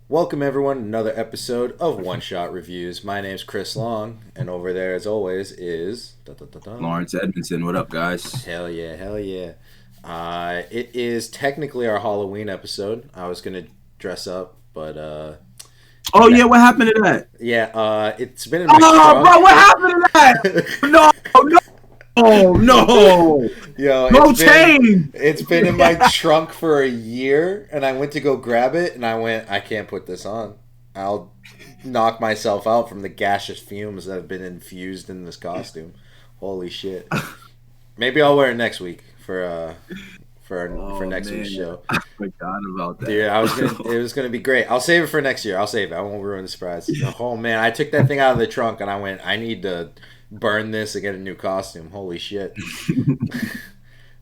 Welcome everyone to another episode of One Shot Reviews. My name's Chris Long, and over there, as always, is Lawrence Edmondson. What up, guys? hell yeah, hell yeah. It is technically our Halloween episode. I was gonna dress up, but Oh yeah, what happened to that? it's been in my Oh, trunk. bro, what happened to that? No, no, Yo, no change. it's been in my trunk for a year, and I went to go grab it, and I can't put this on. I'll knock myself out from the gaseous fumes that have been infused in this costume. Holy shit! Maybe I'll wear it next week for next week's show. I forgot about that. Dude, it was gonna be great. I'll save it for next year. I'll save it. I won't ruin the surprise. Oh man, I took that thing out of the trunk and I went, I need to burn this and get a new costume. Holy shit.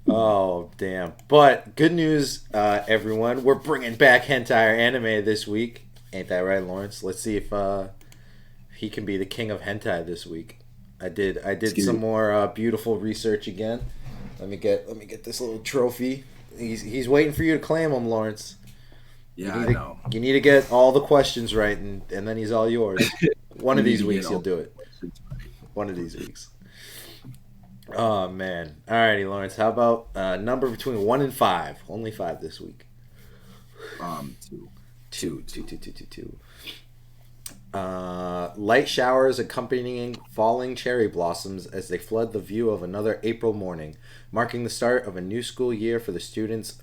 Oh damn. But good news, everyone. We're bringing back hentai or anime this week. Ain't that right, Lawrence? Let's see if he can be the king of hentai this week. I did some more beautiful research again. Let me get this little trophy. He's waiting for you to claim him, Lawrence. Yeah, I know. You need to get all the questions right, and then he's all yours. One of these weeks you'll do it. One of these weeks. Oh man! Alrighty, Lawrence. How about number between 1 and 5? Only 5 this week. Two. Light showers accompanying falling cherry blossoms as they flood the view of another April morning, marking the start of a new school year for the students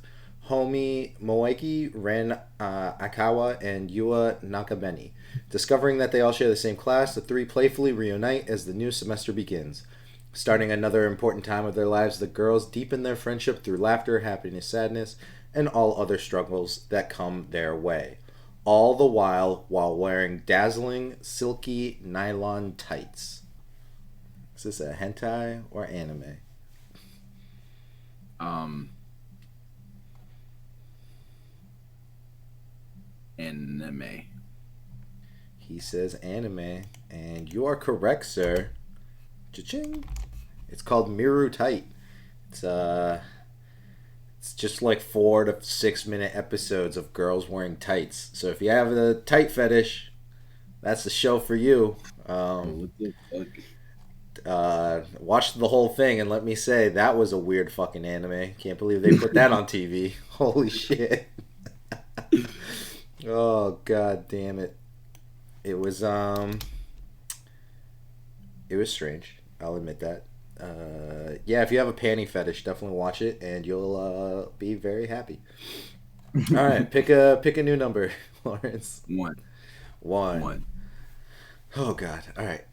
Homi Moeki, Ren Akawa, and Yua Nakabeni. Discovering that they all share the same class, the three playfully reunite as the new semester begins. Starting another important time of their lives, the girls deepen their friendship through laughter, happiness, sadness, and all other struggles that come their way. All the while wearing dazzling, silky nylon tights. Is this a hentai or anime? Anime. He says anime, and you are correct, sir. Cha-ching. It's called Miru Tight. It's just like 4 to 6 minute episodes of girls wearing tights. So if you have a tight fetish, that's the show for you. What the fuck? Watch the whole thing and let me say that was a weird fucking anime. Can't believe they put that on TV. Holy shit. Oh god damn it. It was strange. I'll admit that. Yeah, if you have a panty fetish, definitely watch it, and you'll be very happy. All right, pick a new number, Lawrence. One. One. Oh God! All right.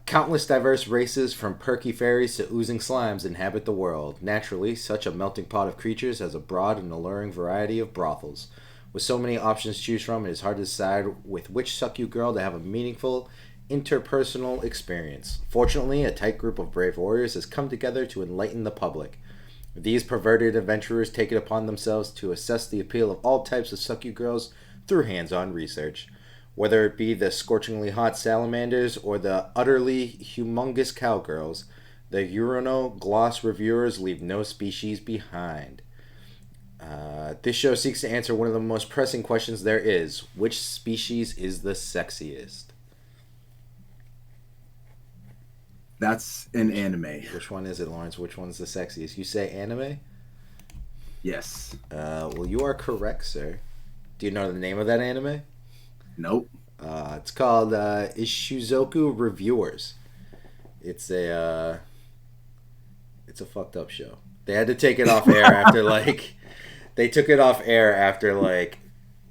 Countless diverse races, from perky fairies to oozing slimes, inhabit the world. Naturally, such a melting pot of creatures has a broad and alluring variety of brothels. With so many options to choose from, it is hard to decide with which suck you girl to have a meaningful interpersonal experience. Fortunately, a tight group of brave warriors has come together to enlighten the public. These perverted adventurers take it upon themselves to assess the appeal of all types of suck-you girls through hands-on research. Whether it be the scorchingly hot salamanders or the utterly humongous cowgirls, the Urano Gloss reviewers leave no species behind. This show seeks to answer one of the most pressing questions there is: which species is the sexiest? That's an anime. Which one is it, Lawrence? Which one's the sexiest? You say anime? Yes. Well, you are correct, sir. Do you know the name of that anime? Nope. It's called Ishizoku Reviewers. It's a fucked up show. They had to take it off air after they took it off air after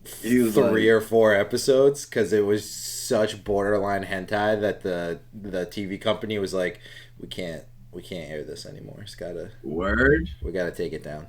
3 or 4 episodes because it was such borderline hentai that the TV company was like, we can't air this anymore. It's gotta Word. We gotta take it down.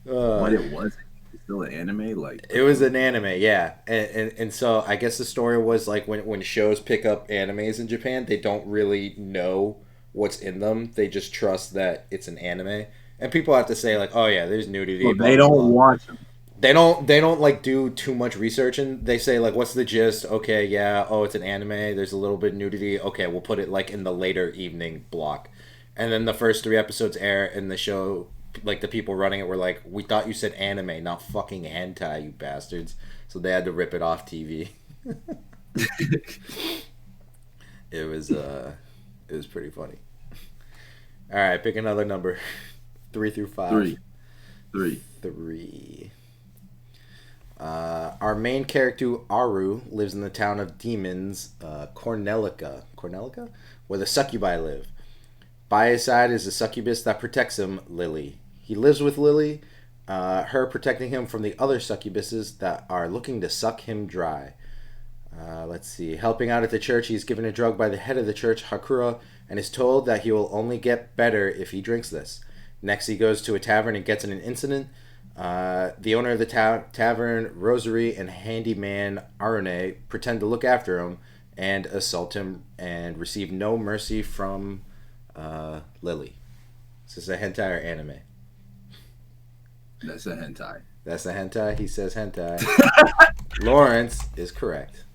But it wasn't. It's still an anime, it was an anime, yeah, and so I guess the story was when shows pick up animes in Japan, they don't really know what's in them. They just trust that it's an anime, and people have to say oh yeah, there's nudity. Well, they don't watch them. They don't do too much research, and they say what's the gist? Okay, yeah, it's an anime. There's a little bit of nudity. Okay, we'll put it in the later evening block, and then the first 3 episodes air, and the show like the people running it were like, "We thought you said anime, not fucking hentai, you bastards." So they had to rip it off TV. It was pretty funny. All right, pick another number. 3 through 5. Three. 3. Our main character Aru lives in the town of demons, Cornelica, where the succubi live. By his side is a succubus that protects him, Lily. He lives with Lily, her protecting him from the other succubuses that are looking to suck him dry. Let's see. Helping out at the church, he's given a drug by the head of the church, Hakura, and is told that he will only get better if he drinks this. Next, he goes to a tavern and gets in an incident. The owner of the tavern, Rosary, and handyman Arune pretend to look after him and assault him and receive no mercy from Lily. Is this a hentai or anime? That's a hentai. That's a hentai? He says hentai. Lawrence is correct.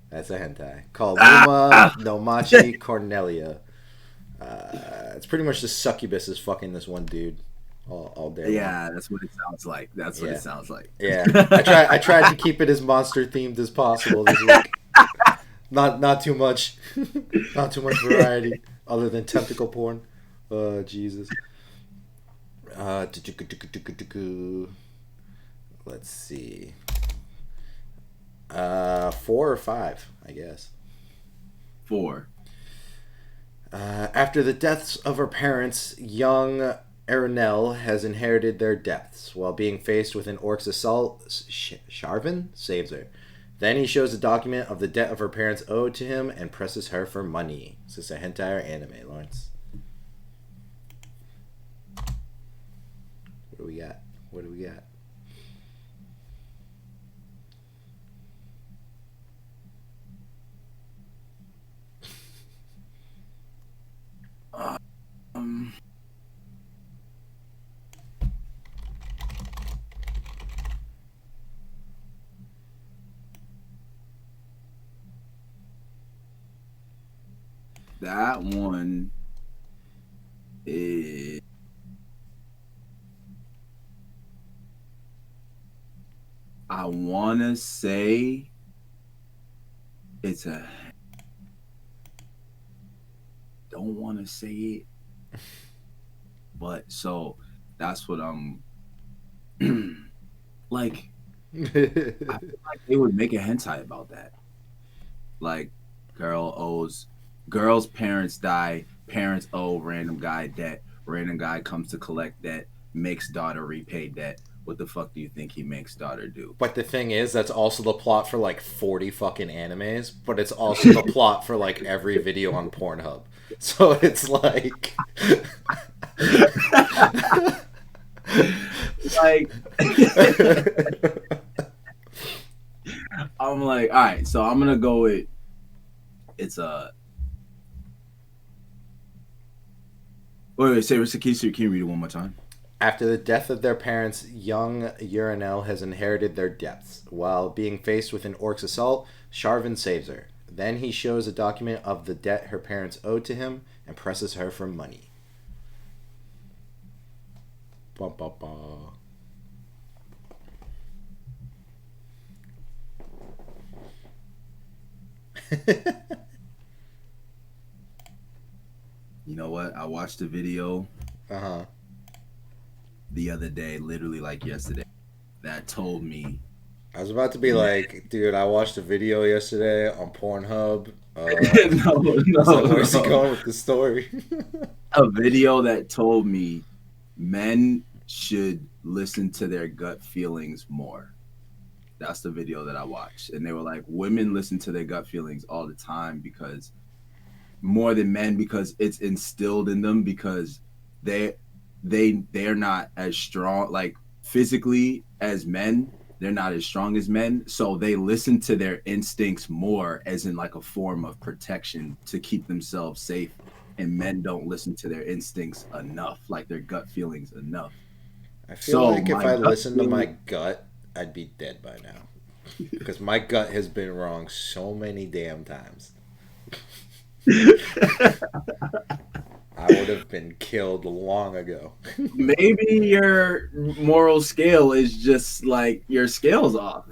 That's a hentai. Called Luma no Machi Cornelia. It's pretty much just succubuses fucking this one dude all day. Yeah, that's what it sounds like. That's what it sounds like. Yeah, I tried to keep it as monster themed as possible this week. Not too much, not too much variety other than tentacle porn. Jesus. Let's see. 4 or 5, I guess. 4. After the deaths of her parents, young Erinel has inherited their depths. While being faced with an orc's assault, Sharvin saves her. Then he shows a document of the debt of her parents owed to him and presses her for money. Is this a hentai or anime, Lawrence? What do we got? What do we got? That one is. I want to say it's a. Don't want to say it. But so that's what I'm. Like, I feel like they would make a hentai about that. Like, girl's parents die, parents owe random guy debt, random guy comes to collect debt, makes daughter repay debt. What the fuck do you think he makes daughter do? But the thing is, that's also the plot for like 40 fucking animes, but it's also the plot for like every video on Pornhub. So it's like like I'm like, all right, so I'm gonna go with it's a wait, say can you read it one more time? After the death of their parents, young Urinel has inherited their depths. While being faced with an orc's assault, Sharvin saves her. Then he shows a document of the debt her parents owed to him and presses her for money. Bum, bum, bum. You know what? I watched a video Uh-huh. the other day, literally like yesterday, that told me. I was about to be like, dude, I watched a video yesterday on Pornhub. No, like, where's he going with the story? A video that told me men should listen to their gut feelings more. That's the video that I watched. And they were like, women listen to their gut feelings all the time because more than men, because it's instilled in them, because they're not as strong, like physically as men. They're not as strong as men, so they listen to their instincts more as in like a form of protection to keep themselves safe. And men don't listen to their instincts enough, like their gut feelings enough. I feel like if I listened to my gut, I'd be dead by now. Because my gut has been wrong so many damn times. I would have been killed long ago. Maybe your moral scale is just like your scale's off.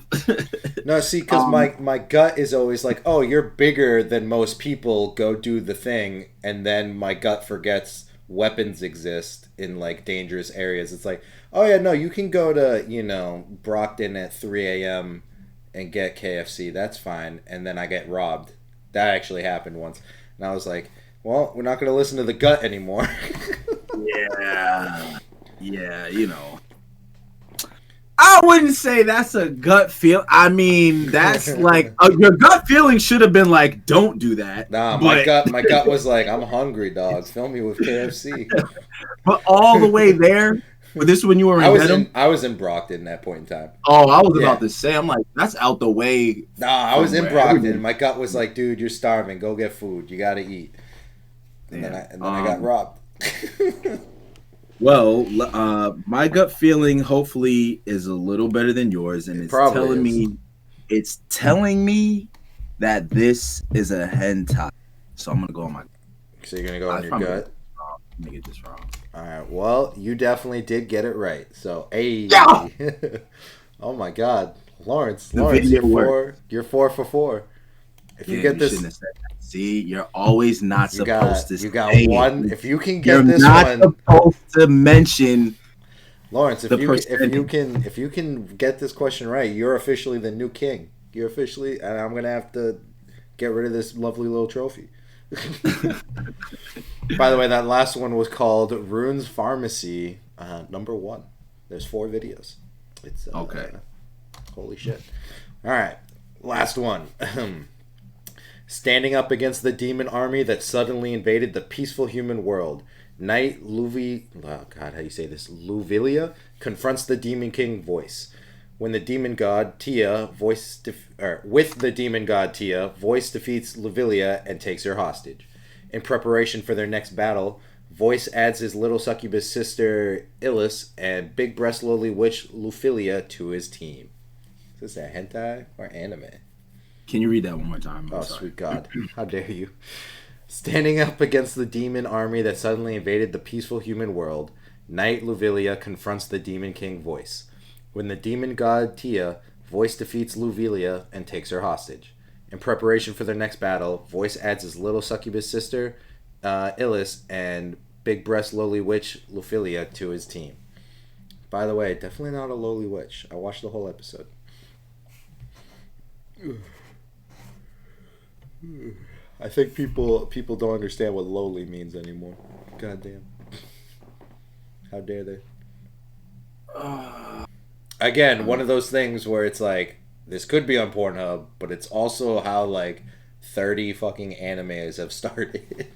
No, see, because my gut is always like, oh, you're bigger than most people. Go do the thing, and then my gut forgets weapons exist in like dangerous areas. It's like, oh yeah, no, you can go to Brockton at 3 a.m. and get KFC. That's fine. And then I get robbed. That actually happened once, and I was like, well, we're not going to listen to the gut anymore. Yeah, I wouldn't say that's a gut feel. I mean, that's like your gut feeling should have been like, don't do that. Nah, my gut was like, I'm hungry, dog. Fill me with KFC. But all the way there. But this is when you were in Dedham? I was in Brockton at that point in time. Oh, I was about to say, I'm like, that's out the way. Nah, I was in Brockton. My gut was like, dude, you're starving. Go get food. You got to eat. And then I got robbed. Well, my gut feeling hopefully is a little better than yours, and it's telling me that this is a hentai. So I'm gonna go on my. So you're gonna go on your gut. Let me get this wrong. All right. Well, you definitely did get it right. So, hey. Yeah! Oh my God, Lawrence, you're 4 for 4. If you get this. See, you're always not supposed to. You got one. If you can get this one, you're not supposed to mention. Lawrence, if you can get this question right, you're officially the new king. You're officially, and I'm gonna have to get rid of this lovely little trophy. By the way, that last one was called Rune's Pharmacy, number 1. There's 4 videos. It's okay. Holy shit! All right, last one. Standing up against the demon army that suddenly invaded the peaceful human world, Knight Luvilia confronts the demon king Voice. When the demon god Tia Voice defeats Luvilia and takes her hostage. In preparation for their next battle, Voice adds his little succubus sister Illis and big breast lowly witch Lufilia to his team. Is this a hentai or anime? Can you read that one more time? Oh, sweet God. How dare you. Standing up against the demon army that suddenly invaded the peaceful human world, Knight Luvilia confronts the demon king Voice. When the demon god Tia, Voice defeats Luvilia and takes her hostage. In preparation for their next battle, Voice adds his little succubus sister, Illis, and big breast lowly witch Lufilia to his team. By the way, definitely not a lowly witch. I watched the whole episode. I think people don't understand what lowly means anymore. Goddamn. How dare they? Again, one of those things where it's like, this could be on Pornhub, but it's also how like 30 fucking animes have started.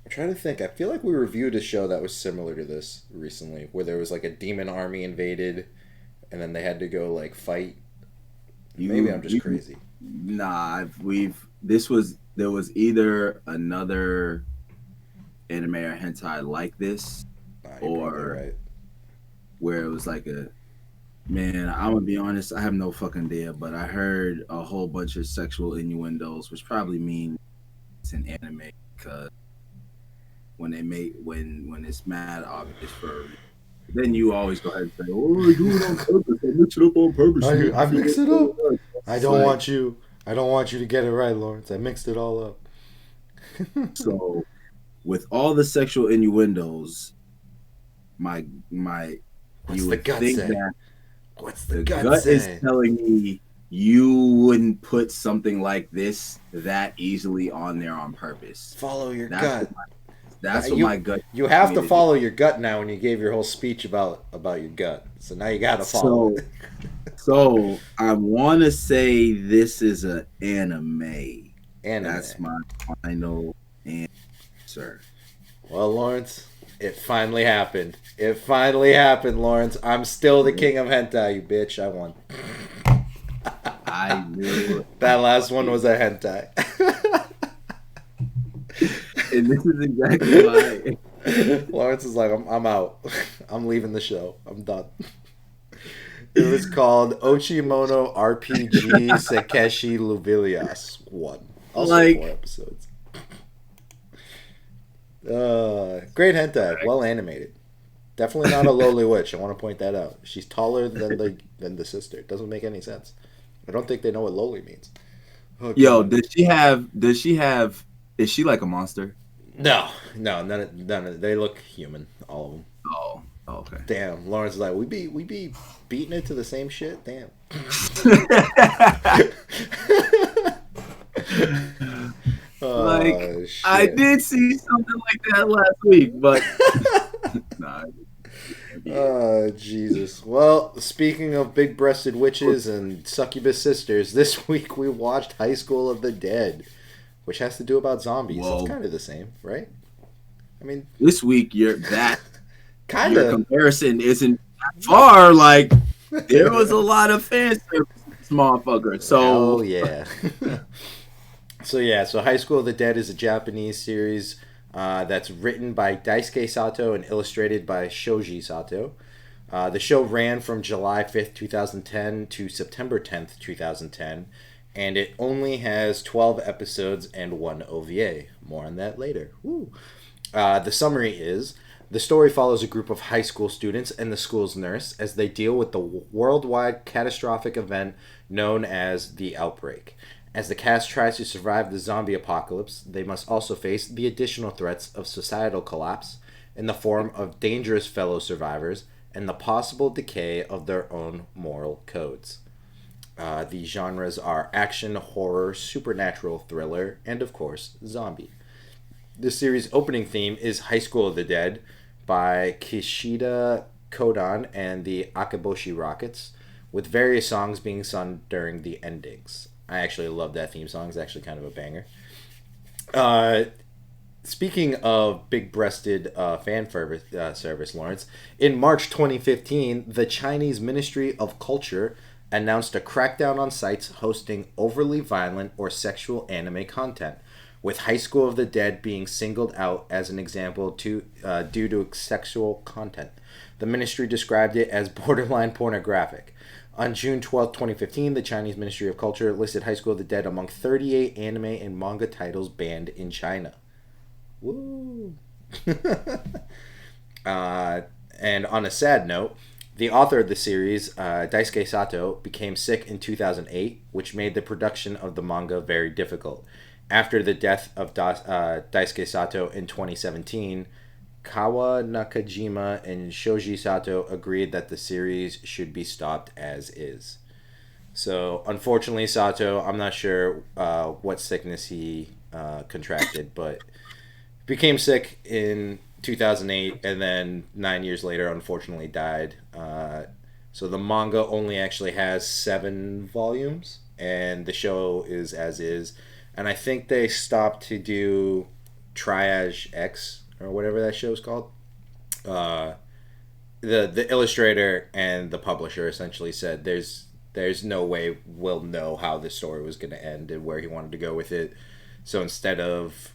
I'm trying to think. I feel like we reviewed a show that was similar to this recently, where there was like a demon army invaded, and then they had to go like fight. Maybe I'm just crazy. Nah, there was either another anime or hentai like this, or right. Where it was like man, I'm gonna be honest, I have no fucking idea, but I heard a whole bunch of sexual innuendos, which probably means it's an anime, because when it's mad obvious for, then you always go ahead and say, "Oh, I do it on purpose. I mix it up on purpose. I mix it up. I don't want you to get it right, Lawrence. I mixed it all up." So, with all the sexual innuendos, What's the gut say? Is telling me you wouldn't put something like this that easily on there on purpose. Follow your gut. That's what my gut. You have to follow your gut now. When you gave your whole speech about your gut, so now you got to follow it. So I want to say this is an anime. That's my final answer. Well, Lawrence, it finally happened. Lawrence. I'm still the king of hentai, you bitch. I won. I knew that last one was a hentai. And this is exactly why. Lawrence is like, I'm out. I'm leaving the show. I'm done. It was called Ochimono RPG Sekeshi Luvilias 1. Also Like, 4 episodes. Great hentai, well animated. Definitely not a lowly witch. I want to point that out. She's taller than the sister. It doesn't make any sense. I don't think they know what lowly means. Oh yo, god. does she have? Does she have? Is she like a monster? No, no, none of. They look human, all of them. Oh, okay. Damn, Lawrence is like we be beating it to the same shit. Damn. Like, Oh I shit. did see something like that last week, but nah, it can't be it. Oh Jesus. Well, speaking of big-breasted witches and succubus sisters, this week we watched High School of the Dead, which has to do about zombies. That's Whoa, kind of the same, right? I mean, this week kind your of. comparison isn't that far. Like, there was a lot of fan service, in this motherfucker. So Hell yeah. So High School of the Dead is a Japanese series that's written by Daisuke Sato and illustrated by Shoji Sato. The show ran from July 5th, 2010 to September 10th, 2010, and it only has 12 episodes and one OVA. More on that later. Woo. The summary is the story follows a group of high school students and the school's nurse as they deal with the worldwide catastrophic event known as the outbreak. As the cast tries to survive the zombie apocalypse, they must also face the additional threats of societal collapse in the form of dangerous fellow survivors and the possible decay of their own moral codes. The genres are action, horror, supernatural, thriller, and of course, zombie. The series' opening theme is High School of the Dead by Kishida Kodan and the Akeboshi Rockets, with various songs being sung during the endings. I actually love that theme song. It's actually kind of a banger. Uh, Speaking of big-breasted service, Lawrence, in March 2015, the Chinese Ministry of Culture announced a crackdown on sites hosting overly violent or sexual anime content, with High School of the Dead being singled out as an example due to sexual content. The ministry described it as borderline pornographic. On June 12, 2015, the Chinese Ministry of Culture listed High School of the Dead among 38 anime and manga titles banned in China. Woo! uh, and on a sad note, the author of the series, Daisuke Sato, became sick in 2008, which made the production of the manga very difficult. After the death of Daisuke Sato in 2017, Kawa Nakajima and Shoji Sato agreed that the series should be stopped as is. So, unfortunately, Sato, I'm not sure what sickness he contracted, but became sick in 2008 and then 9 years later unfortunately died. So the manga only actually has 7 volumes and the show is as is, and I think they stopped to do Triage X or whatever that show's called. uh, the illustrator and the publisher essentially said there's no way we'll know how this story was going to end and where he wanted to go with it, so instead of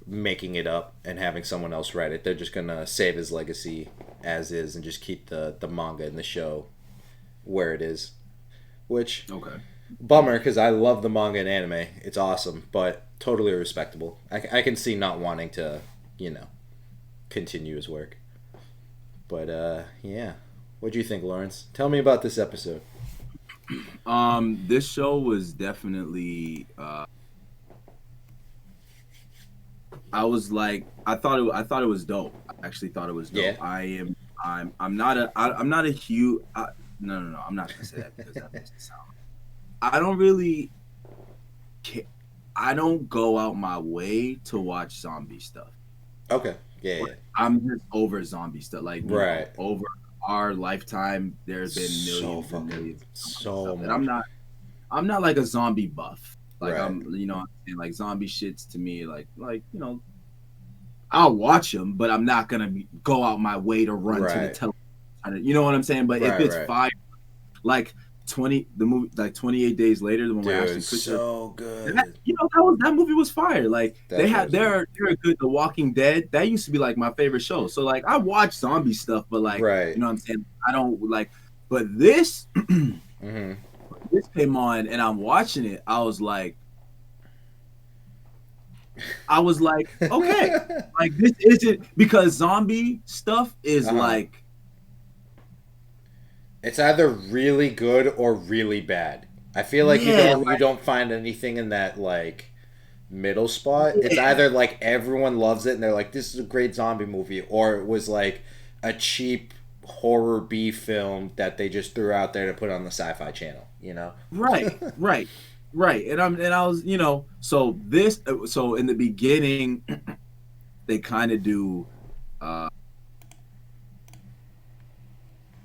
making it up and having someone else write it, they're just gonna save his legacy as is and just keep the manga and the show where it is. Which okay. bummer because I love the manga and anime. It's awesome, but totally respectable. I can see not wanting to, continue his work. But yeah, what do you think, Lawrence? Tell me about this episode. This show was definitely. I thought it was dope. I actually thought it was dope. Yeah. I'm not a huge. No. I'm not gonna say that because that makes it sound. I don't really. I don't go out my way to watch zombie stuff. Okay. Yeah. Yeah. I'm just over zombie stuff. Like, Right. over our lifetime, there's been So millions and fucking millions of so stuff. much. And I'm not like a zombie buff. Like, Right. I'm saying, like, zombie shits to me, I'll watch them, but I'm not gonna go out my way to run to the Right. television. You know what I'm saying? But if Right. it's Right. fire, like 28 days later, the one where Ashton Dude, Kutcher, so good. that movie was fire. Like, That show's they're good. The Walking Dead, that used to be like my favorite show. So, like, I watch zombie stuff, but, like, Right. you know what I'm saying? I don't like. But this Mm-hmm. this came on and I'm watching it. I was like, I was like, okay, like this isn't because zombie stuff is Uh-huh. like, It's either really good or really bad. I feel like yeah, you like don't find anything in that like middle spot. It's yeah, either like everyone loves it and they're like this is a great zombie movie, or it was like a cheap horror B film that they just threw out there to put on the Sci-Fi Channel. You know? right, right, right. And I was, so in the beginning, they kind of do, uh,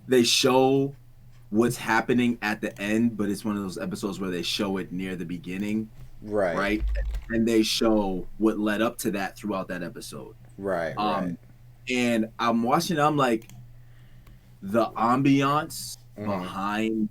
they show what's happening at the end, but it's one of those episodes where they show it near the beginning, Right. right? And they show what led up to that throughout that episode. Right. Right. Um, and I'm watching, I'm like, the ambiance Mm-hmm. behind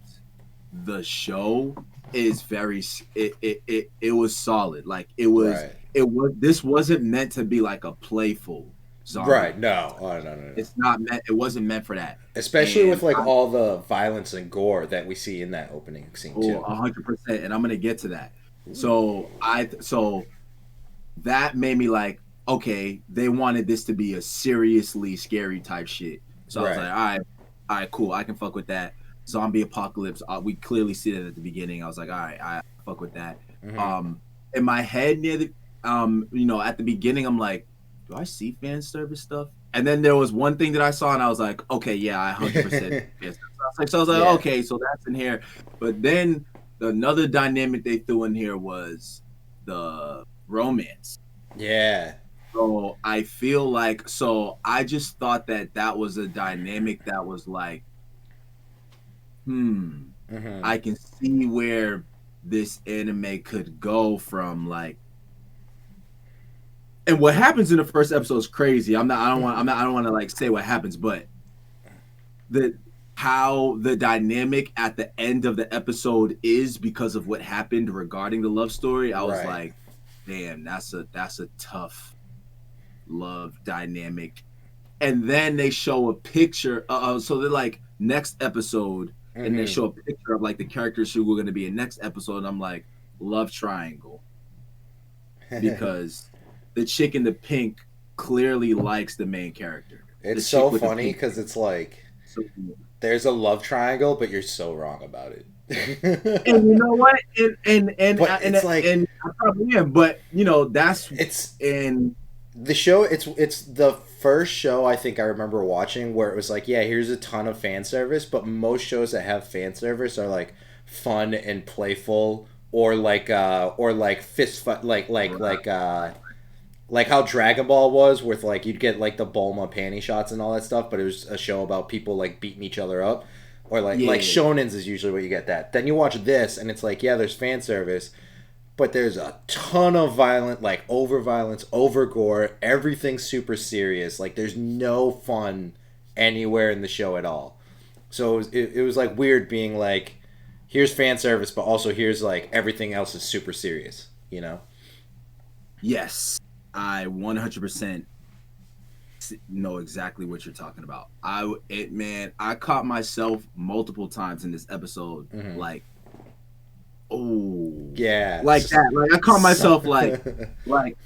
the show is very it was solid. Like Right. it was this wasn't meant to be like a playful zombie Right. movie. No. Oh, no. No. No. It's not meant it wasn't meant for that. Especially with And like I all the violence and gore that we see in that opening scene oh too. 100%, and I'm gonna get to that. Ooh. So that made me like, okay, they wanted this to be a seriously scary type shit. So I was like, Right. all right, cool, I can fuck with that. Zombie apocalypse, we clearly see that at the beginning. I was like, all right, I fuck with that. Mm-hmm. Um, in my head near the, at the beginning, I'm like, do I see fan service stuff? And then there was one thing that I saw, and I was like, okay, yeah, I 100%. Yes. So I was like, Yeah. okay, so that's in here. But then another dynamic they threw in here was the romance. Yeah. So I feel like I just thought that that was a dynamic that was like, Mm-hmm. I can see where this anime could go from like, and what happens in the first episode is crazy. I don't want to like say what happens, but the how the dynamic at the end of the episode is because of what happened regarding the love story. I was Right. like, damn, that's a tough love dynamic. And then they show a picture. So they're like next episode, and they Mm-hmm. show a picture of like the characters who were going to be in next episode. And I'm like, love triangle, because the chick in the pink clearly likes the main character. The It's so chick with the funny pink. because it's like So, there's a love triangle, but you're so wrong about and you it. know what? But it's like And I probably am, but that's it's and the show. It's the first show I think I remember watching where it was like, yeah, here's a ton of fan service, but most shows that have fan service are like fun and playful, or like fist fight, like how Dragon Ball was, with like you'd get like the Bulma panty shots and all that stuff, but it was a show about people like beating each other up, or like yeah, shonens is usually what you get that. Then you watch this and it's like, yeah, there's fan service, but there's a ton of violent, like over violence, over gore. Everything's super serious. Like there's no fun anywhere in the show at all. So it was like weird being like, here's fan service, but also here's like everything else is super serious. You know? yes, I 100% know exactly what you're talking about. I caught myself multiple times in this episode, Mm-hmm. like, oh, Yeah. like that. Like I caught myself like, oh, like,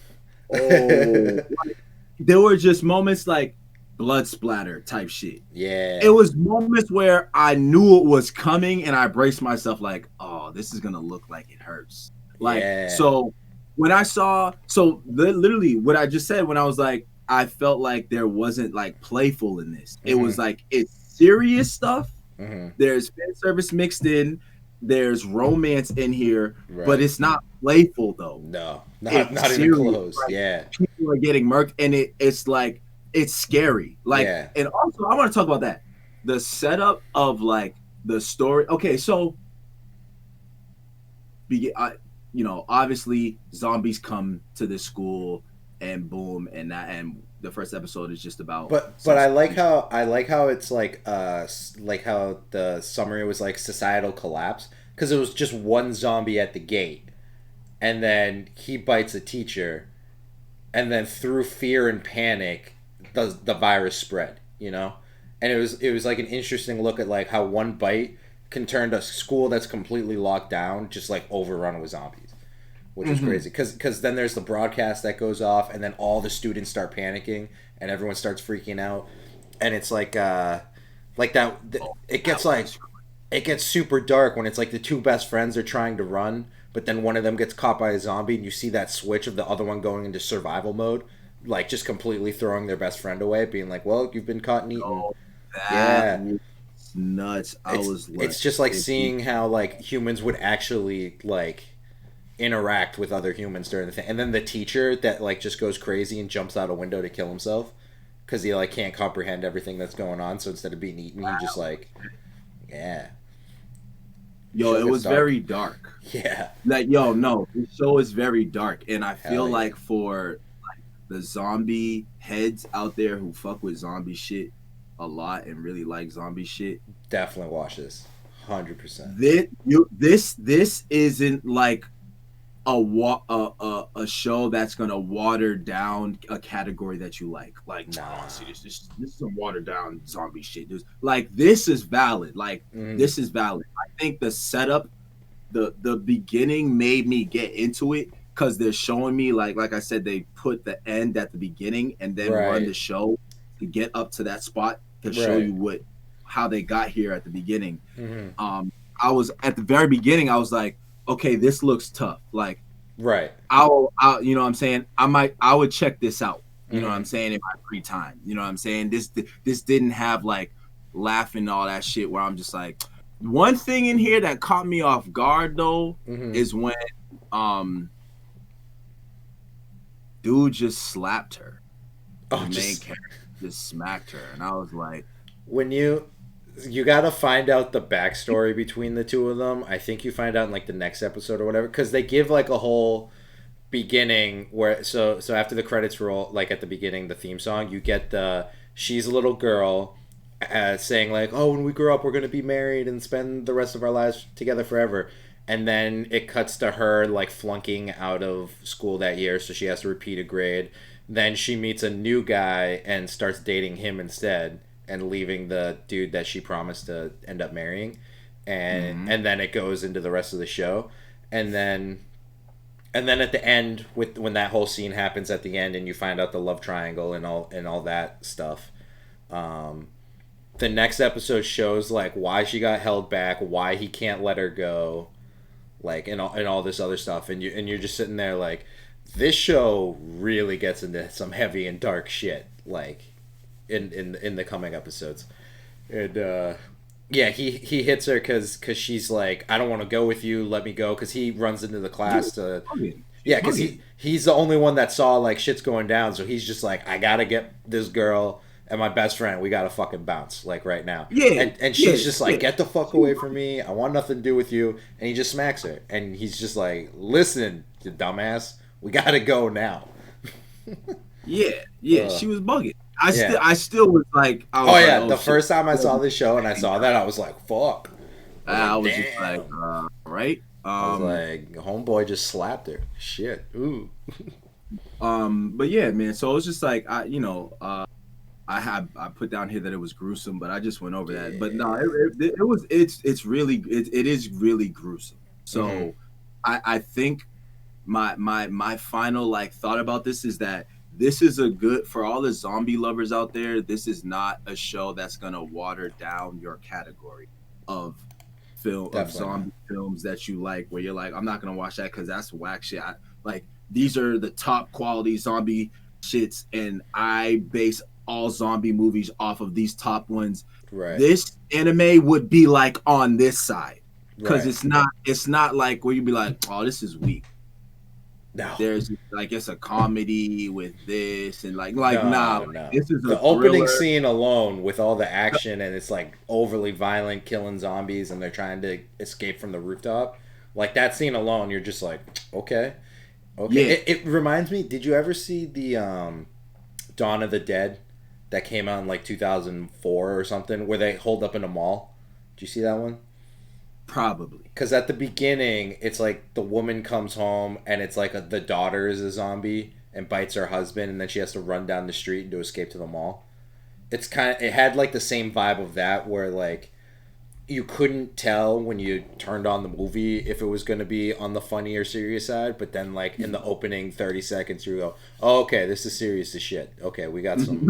there were just moments like blood splatter type shit. Yeah. It was moments where I knew it was coming and I braced myself like, oh, this is gonna look like it hurts. Like Yeah. so when I saw literally what I just said when I was like, I felt like there wasn't like playful in this. It Mm-hmm. was like it's serious stuff. Mm-hmm. There's fan service mixed in, there's romance in here, but Right. it's not playful though. No. It's Not even serious. close. Like Yeah. people are getting murked, and it's like it's scary. Like, Yeah. and also I want to talk about that. The setup of like the story. Okay, so obviously zombies come to this school, and boom, and the first episode is just about But some. I like how it's like how the summary was like societal collapse, because it was just one zombie at the gate, and then he bites a teacher, and then through fear and panic, the virus spread. You know, and it was like an interesting look at like how one bite can turn a school that's completely locked down just like overrun with zombies. which is crazy because then there's the broadcast that goes off, and then all the students start panicking, and everyone starts freaking out, and it's like that. It gets like it gets super dark when it's like the two best friends are trying to run, but then one of them gets caught by a zombie, and you see that switch of the other one going into survival mode, like just completely throwing their best friend away, being like, "Well, you've been caught and eaten." Oh, that Yeah, was nuts. I was like, it's just like seeing how like humans would actually like interact with other humans during the thing, and then the teacher that like just goes crazy and jumps out a window to kill himself because he like can't comprehend everything that's going on. So instead of being eaten, he just like, yeah, yo, show it gets was dark. very dark. Yeah, Like, yo, no, the show is very dark, and I feel hell yeah, like for the zombie heads out there who fuck with zombie shit a lot and really like zombie shit, definitely watch this, 100%. this isn't like a show that's gonna water down a category that you like. Like, Nah, oh, see, this is some watered down zombie shit. Like, this is valid. Like, this is valid. I think the setup, the beginning made me get into it because they're showing me like I said, they put the end at the beginning and then run the right, show to get up to that spot to show right, you how they got here at the beginning. mm-hmm. Um, I was at the very beginning. I was like, okay, this looks tough. Like, Right, you know what I'm saying? I would check this out. You know what mm-hmm. I'm saying? In my free time. You know what I'm saying? This didn't have like laughing all that shit where I'm just like, one thing in here that caught me off guard though Mm-hmm. is when um dude just slapped her. Oh, The main just character just smacked her, and I was like, when you gotta find out the backstory between the two of them. I think you find out in like the next episode or whatever, because they give like a whole beginning where so after the credits roll, like at the beginning, the theme song, you get the she's a little girl saying like, "Oh, when we grow up, we're gonna be married and spend the rest of our lives together forever." And then it cuts to her like flunking out of school that year, so she has to repeat a grade. Then she meets a new guy and starts dating him instead, and leaving the dude that she promised to end up marrying. And then it goes into the rest of the show, and then at the end, with when that whole scene happens at the end, and you find out the love triangle and all that stuff. Um, the next episode shows like why she got held back, why he can't let her go, like and all this other stuff, and you're just sitting there like, this show really gets into some heavy and dark shit, like in the coming episodes, and yeah, he hits her because she's like, I don't want to go with you, let me go, because he runs into the class to, she's yeah, because bugging. he's the only one that saw like shit's going down, so he's just like, I gotta get this girl and my best friend, we gotta fucking bounce like right now. Yeah, And yeah, she's just like, yeah. get the fuck away from me, I want nothing to do with you. And he just smacks her, and he's just like, listen, you dumbass, we gotta go now. Yeah, she was bugging. Yeah. I still was like, I Oh was like, yeah, oh the shit. first time I saw this show and I saw that, I was like, fuck. I was I like, was just like, damn. right. I was like, homeboy just slapped her. Shit. Ooh. But yeah, man. So it was just like, I put down here that it was gruesome, but I just went over that. But no, Yeah. it is really gruesome. Mm-hmm. So I think my final like thought about this is that this is a good, for all the zombie lovers out there, this is not a show that's gonna water down your category of Definitely not. zombie films that you like, where you're like, I'm not gonna watch that because that's whack shit. Like, these are the top quality zombie shits, and I base all zombie movies off of these top ones. Right. This anime would be like on this side, because Right. it's not like where you'd be like, oh, this is weak. No. There's like, it's a comedy with this, and nah, No, like, no. this is a The opening thriller. scene alone with all the action, and it's like overly violent, killing zombies, and they're trying to escape from the rooftop. Like that scene alone, you're just like, okay. Okay. Yeah, It reminds me, did you ever see the Dawn of the Dead that came out in like 2004 or something, where they hold up in a mall? Did you see that one? probably. Because at the beginning, it's like the woman comes home and it's like the daughter is a zombie and bites her husband, and then she has to run down the street and to escape to the mall. It had like the same vibe of that, where like you couldn't tell when you turned on the movie if it was going to be on the funny or serious side, but then like in the opening 30 seconds you go, oh, okay, this is serious as shit. Okay, we got some.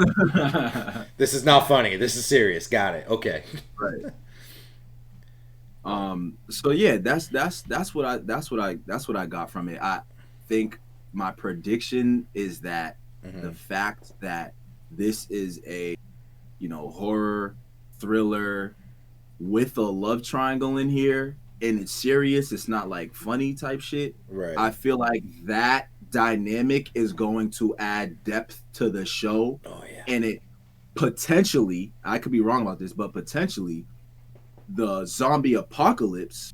This is not funny. This is serious. Got it. Okay. Right. So yeah, that's what I got from it. I think my prediction is that the fact that this is a, horror thriller with a love triangle in here, and it's serious, it's not like funny type shit. Right. I feel like that dynamic is going to add depth to the show. Oh yeah. And it potentially, I could be wrong about this, but potentially the zombie apocalypse,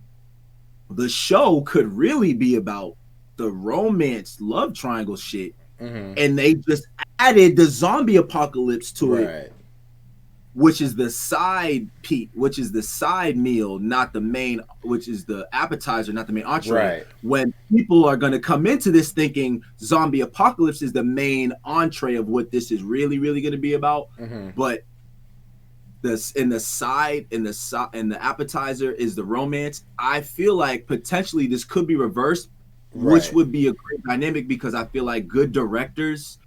the show could really be about the romance love triangle shit. And they just added the zombie apocalypse to it, which is the side which is the side meal, not the main, which is the appetizer, not the main entree. Right. When people are going to come into this thinking zombie apocalypse is the main entree of what this is really, really going to be about, but this in the appetizer is the romance. I feel like potentially this could be reversed, which would be a great dynamic, because I feel like good directors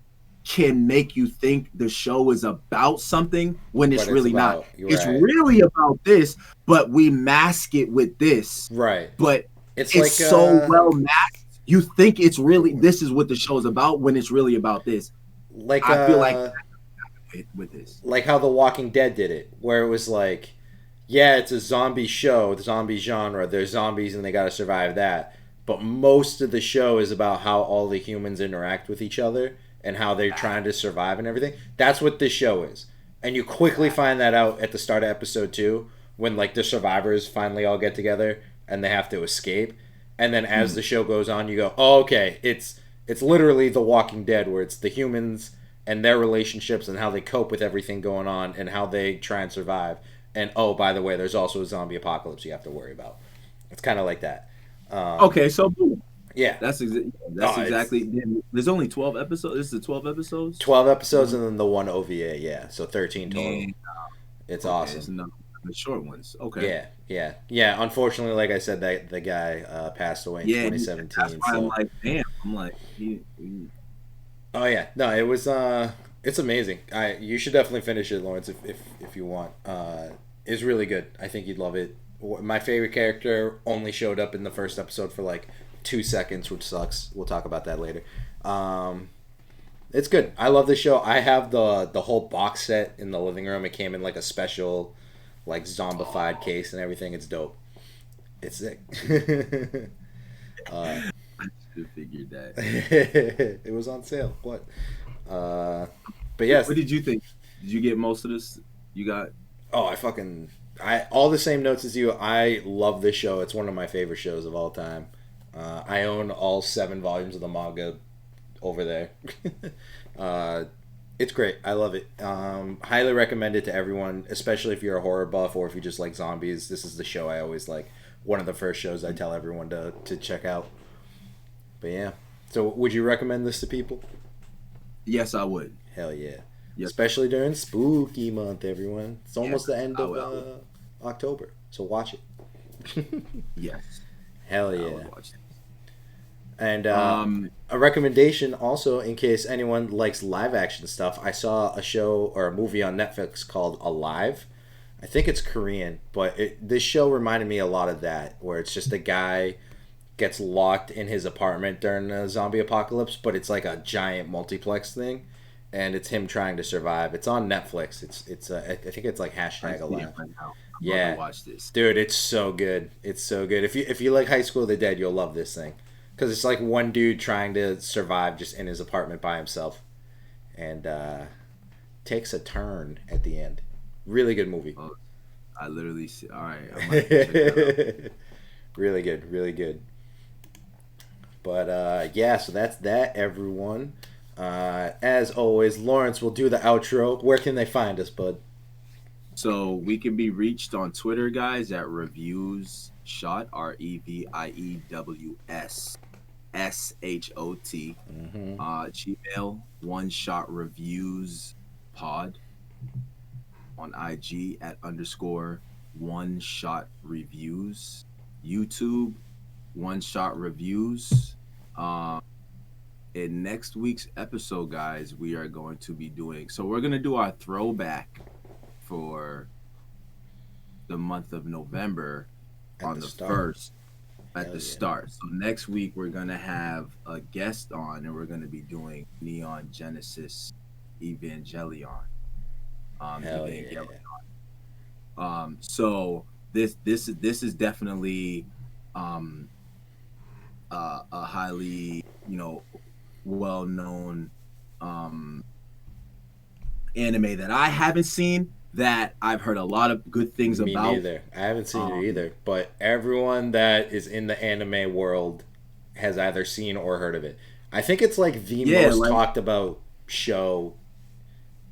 can make you think the show is about something when it's really not. It's really about this, but we mask it with this. Right. But it's like, so well masked. You think it's really, this is what the show is about, when it's really about this. Like I feel like with this, like how The Walking Dead did it, where it was like, yeah, it's a zombie show, the zombie genre. There's zombies and they got to survive that. But most of the show is about how all the humans interact with each other and how they're trying to survive and everything. That's what this show is. And you quickly find that out at the start of episode 2, when like the survivors finally all get together and they have to escape. And then as the show goes on, you go, oh, okay, it's literally The Walking Dead, where it's the humans and their relationships and how they cope with everything going on and how they try and survive. And oh, by the way, there's also a zombie apocalypse you have to worry about. It's kind of like that. Okay, so boom. Yeah, that's exactly. There's only 12 episodes. This is 12 episodes. 12 episodes, and then the one OVA. Yeah, so 13 total. Yeah. It's awesome. The short ones. Okay. Yeah. Unfortunately, like I said, that the guy passed away in 2017. That's why I'm like, damn. I'm like, oh yeah, no, it was. It's amazing. You should definitely finish it, Lawrence, if you want. It's really good. I think you'd love it. My favorite character only showed up in the first episode for like 2 seconds, which sucks. We'll talk about that later. It's good. I love this show. I have the whole box set in the living room. It came in like a special, like zombified case and everything. It's dope. It's sick. I should have figured that. It was on sale. What? But yes. What did you think? Did you get most of this? You got? Oh, I all the same notes as you. I love this show. It's one of my favorite shows of all time. I own all 7 volumes of the manga over there. It's great. I love it. Highly recommend it to everyone, especially if you're a horror buff or if you just like zombies. This is the show I always like. One of the first shows I tell everyone to check out. But yeah. So would you recommend this to people? Yes, I would. Hell yeah. Yep. Especially during spooky month, everyone. It's almost the end of October. So watch it. Yes. Hell yeah. And a recommendation also, in case anyone likes live action stuff, I saw a show or a movie on Netflix called Alive. I think it's Korean, but this show reminded me a lot of that, where it's just a guy gets locked in his apartment during a zombie apocalypse, but it's like a giant multiplex thing, and it's him trying to survive. It's on Netflix. It's I think it's like #Alive. Yeah, watch this, dude. It's so good. It's so good. If you like High School of the Dead, you'll love this thing, because it's like one dude trying to survive just in his apartment by himself, and takes a turn at the end. Really good movie. Oh, I literally see. All right, I might check it out. Really good, really good. But yeah, so that's that, everyone. As always, Lawrence will do the outro. Where can they find us, bud? So we can be reached on Twitter, guys, at Reviews Shot, REVIEWS SHOT. Gmail, One Shot Reviews Pod. On IG at one shot reviews, YouTube one shot reviews. Um, in next week's episode, guys, we are going to be doing, so we're going to do our throwback for the month of November At on the the start. first at Hell the yeah. start. So next week we're gonna have a guest on, and we're gonna be doing Neon Genesis Evangelion. Hell Evangelion. yeah. So this is definitely um a highly, well known um anime that I haven't seen, that I've heard a lot of good things Me about. neither. I haven't seen it Um either, but everyone that is in the anime world has either seen or heard of it. I think it's like the yeah, most like talked about show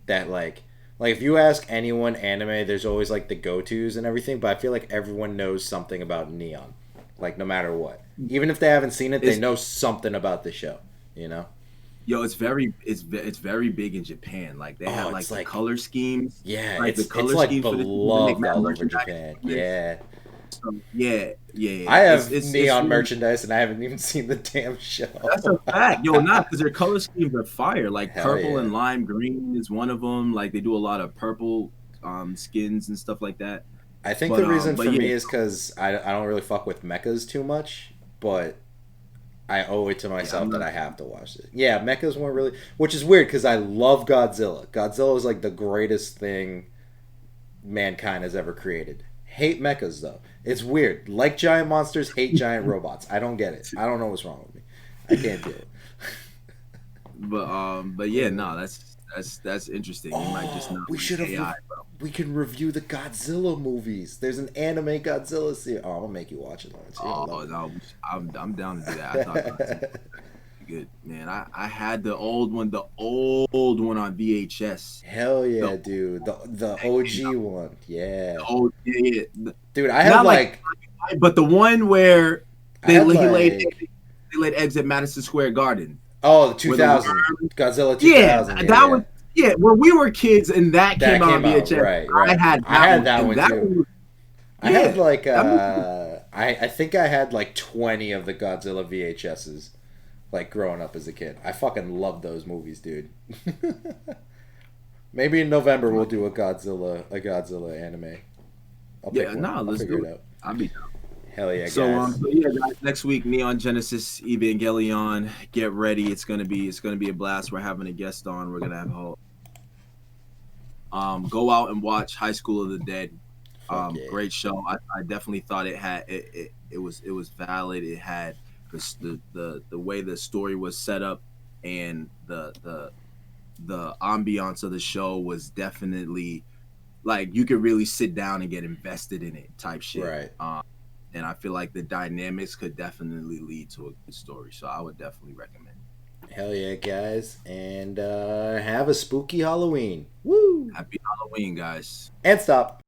that like if you ask anyone anime, there's always like the go-tos and everything, but I feel like everyone knows something about Neon. Like no matter what. Even if they haven't seen it, they it's know something about the show, you know? Yo, it's very big in Japan. Like they Oh, have it's like the like color schemes, yeah, like the it's color like schemes for this. They make beloved mad all over merchandise Japan. from this. Yeah. So yeah, yeah, I yeah. have It's Neon really, merchandise and I haven't even seen the damn that's a show. fact. Yo, not because their color schemes are fire. Like Hell purple yeah. and lime green is one of them. Like they do a lot of purple skins and stuff like that. I think the reason But for me yeah, is because I don't really fuck with mechas too much, but I owe it to yeah. I'm myself that not. I have to watch it. Yeah, mechas weren't really, which is weird because I love Godzilla. Godzilla is like the greatest thing mankind has ever created. Hate mechas though. It's weird. Like giant monsters, hate giant robots. I don't get it. I don't know what's wrong with me. I can't do it. But yeah, no, that's interesting. You might just Oh, not we be should have. AI, bro. We can review the Godzilla movies. There's an anime Godzilla series. Oh, I'm gonna make you watch it, Lawrence. You're gonna Oh love no, I'm down to do that. I thought Godzilla it. was good, man. I had the old one on VHS. Hell The yeah, dude. The OG one. Yeah. old, yeah, yeah. Dude, I had Not like, like but the one where I had he laid like they laid eggs at Madison Square Garden, oh, the where the 2000. worm. Godzilla Yeah, 2000. Yeah, that yeah. was, yeah. When we were kids and that came That out on came out. VHS, Right, I right. had I that had one, that and one that too. one was, I had yeah, like that movie. I think I had like 20 of the Godzilla VHSs like growing up as a kid. I fucking love those movies, dude. Maybe in November we'll do a Godzilla anime. I'll pick Yeah, one. nah, I'll let's figure do it it. out. I'll be down. Hell yeah, guys. So yeah, guys, next week Neon Genesis Evangelion. Get ready. It's gonna be a blast. We're having a guest on. We're gonna have a whole, go out and watch High School of the Dead. Fuck yeah. Great show. I definitely thought it was valid. It had the way the story was set up, and the ambiance of the show was definitely, like, you could really sit down and get invested in it type shit. Right. And I feel like the dynamics could definitely lead to a good story. So I would definitely recommend it. Hell yeah, guys. And have a spooky Halloween. Woo! Happy Halloween, guys. And stop.